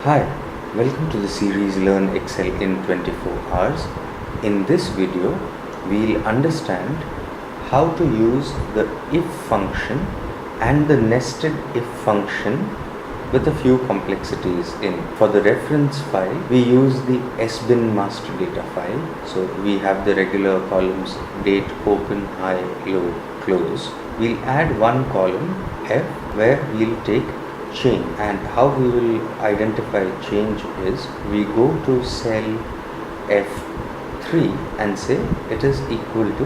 Hi, welcome to the series Learn Excel in 24 Hours. In this video, we'll understand how to use the if function and the nested if function with a few complexities in. For the reference file, we use the SBin master data file. So we have the regular columns date, open, high, low, close. We'll add one column F where we'll take change, and how we will identify change is we go to cell F3 and say it is equal to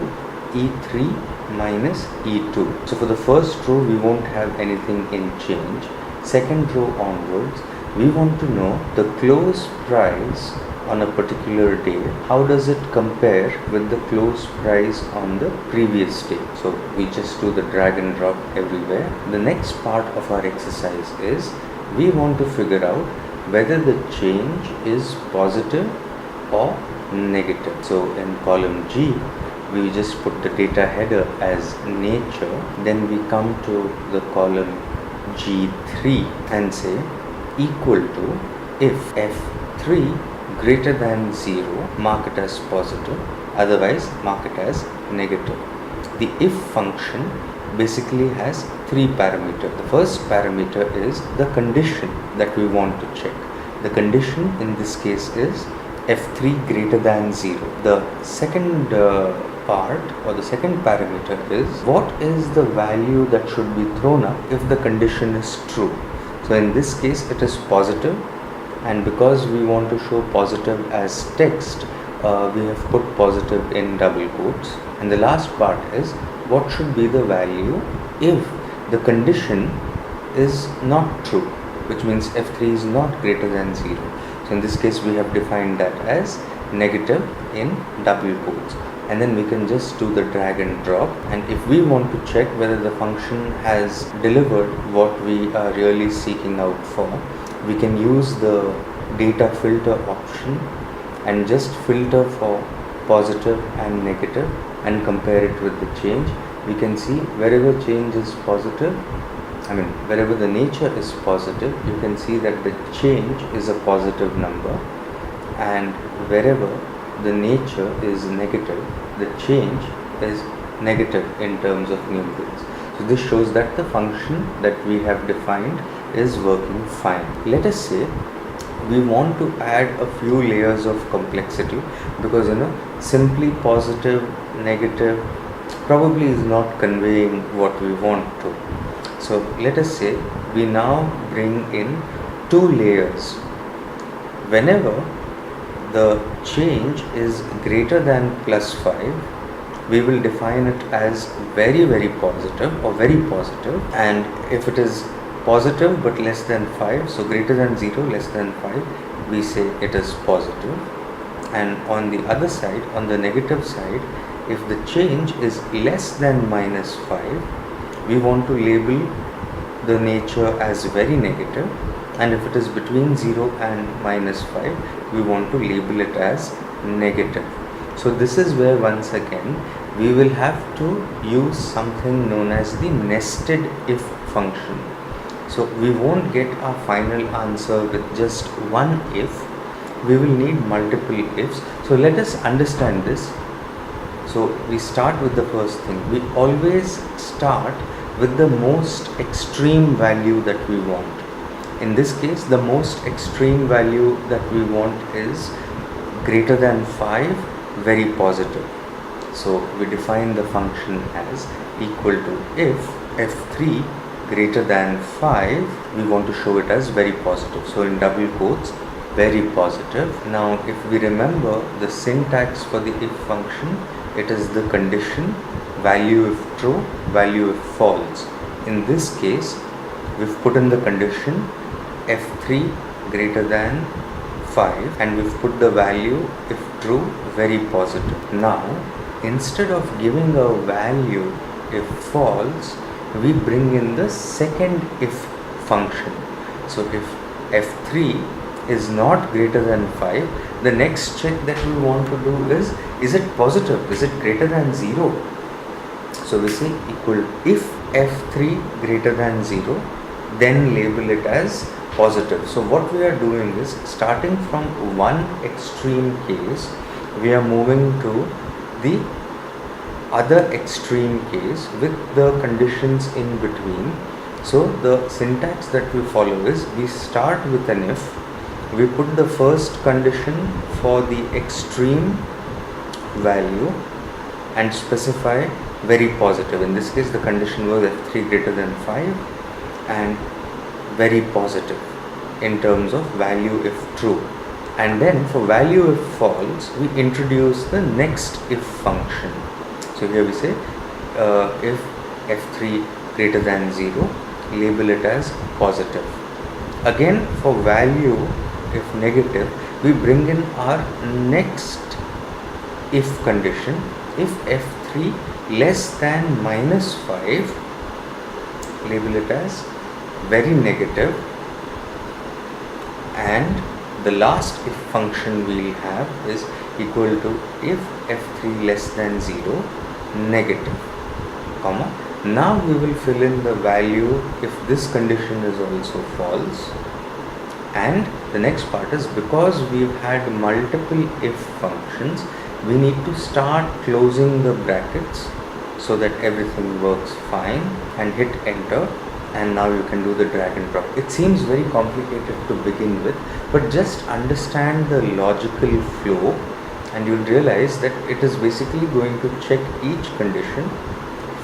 E3 minus E2. So for the first row we won't have anything in change. Second row onwards we want to know the close price on a particular day. How does it compare with the close price on the previous day? So we just do the drag and drop everywhere. The next part of our exercise is we want to figure out whether the change is positive or negative. So in column G, we just put the data header as nature. Then we come to the column G3 and say equal to if F3 greater than 0, mark it as positive, otherwise mark it as negative. The if function basically has three parameters. The first parameter is the condition that we want to check. The condition in this case is F3 greater than 0. The second part or the second parameter is what is the value that should be thrown up if the condition is true. So in this case it is positive, and because we want to show positive as text, we have put positive in double quotes. And the last part is what should be the value if the condition is not true, which means F3 is not greater than 0. So in this case we have defined that as negative in double quotes, and then we can just do the drag and drop. And if we want to check whether the function has delivered what we are really seeking out for, we can use the data filter option and just filter for positive and negative and compare it with the change. We can see wherever change is positive, wherever the nature is positive, you can see that the change is a positive number, and wherever the nature is negative, the change is negative in terms of numerals. So this shows that the function that we have defined is working fine. Let us say we want to add a few layers of complexity, because simply positive, negative probably is not conveying what we want to. So let us say we now bring in two layers. Whenever the change is greater than plus 5, we will define it as very positive or very positive, and if it is positive but less than 5, so greater than 0, less than 5, we say it is positive. And on the other side, on the negative side, if the change is less than minus 5, we want to label the nature as very negative, and if it is between 0 and minus 5, we want to label it as negative. So this is where once again we will have to use something known as the nested if function. So we won't get our final answer with just one if, we will need multiple ifs. So let us understand this. So we start with the first thing. We always start with the most extreme value that we want. In this case, the most extreme value that we want is greater than 5, very positive. So we define the function as equal to if F3 greater than 5, we want to show it as very positive. So in double quotes, very positive. Now if we remember the syntax for the if function, it is the condition, value if true, value if false. In this case, we've put in the condition F3 greater than 5, and we've put the value if true, very positive. Now instead of giving a value if false, we bring in the second if function. So if F3 is not greater than 5, the next check that we want to do is it positive, is it greater than 0? So we say equal if F3 greater than 0, then label it as positive. So what we are doing is, starting from one extreme case, we are moving to the other extreme case with the conditions in between. So the syntax that we follow is, we start with an if, we put the first condition for the extreme value and specify very positive. In this case the condition was f3 greater than 5 and very positive in terms of value if true. And then for value if false, we introduce the next if function. So here we say if f3 greater than 0, label it as positive. Again for value if negative, we bring in our next if condition. If f3 less than -5, label it as very negative, and the last if function we'll have is equal to if f3 less than 0 negative, comma. Now we will fill in the value if this condition is also false. And the next part is, because we've had multiple if functions, we need to start closing the brackets so that everything works fine, and hit enter, and now you can do the drag and drop. It seems very complicated to begin with, but just understand the logical flow and you'll realize that it is basically going to check each condition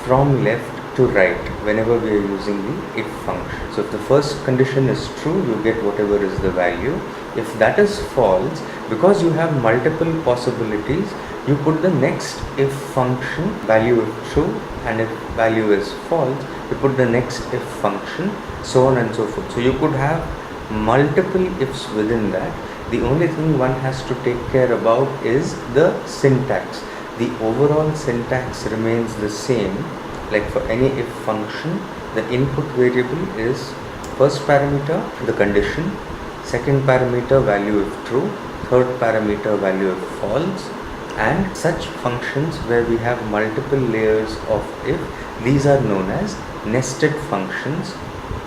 from left to right whenever we are using the if function. So if the first condition is true, you get whatever is the value. If that is false, because you have multiple possibilities, you put the next if function, value if true, and if value is false, you put the next if function, so on and so forth. So you could have multiple ifs within that. The only thing one has to take care about is the syntax. The overall syntax remains the same. Like for any if function, the input variable is first parameter, the condition, second parameter, value if true, third parameter, value if false, and such functions where we have multiple layers of if, these are known as nested functions.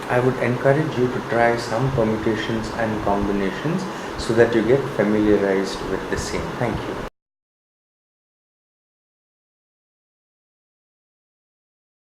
I would encourage you to try some permutations and combinations so that you get familiarized with the same. Thank you.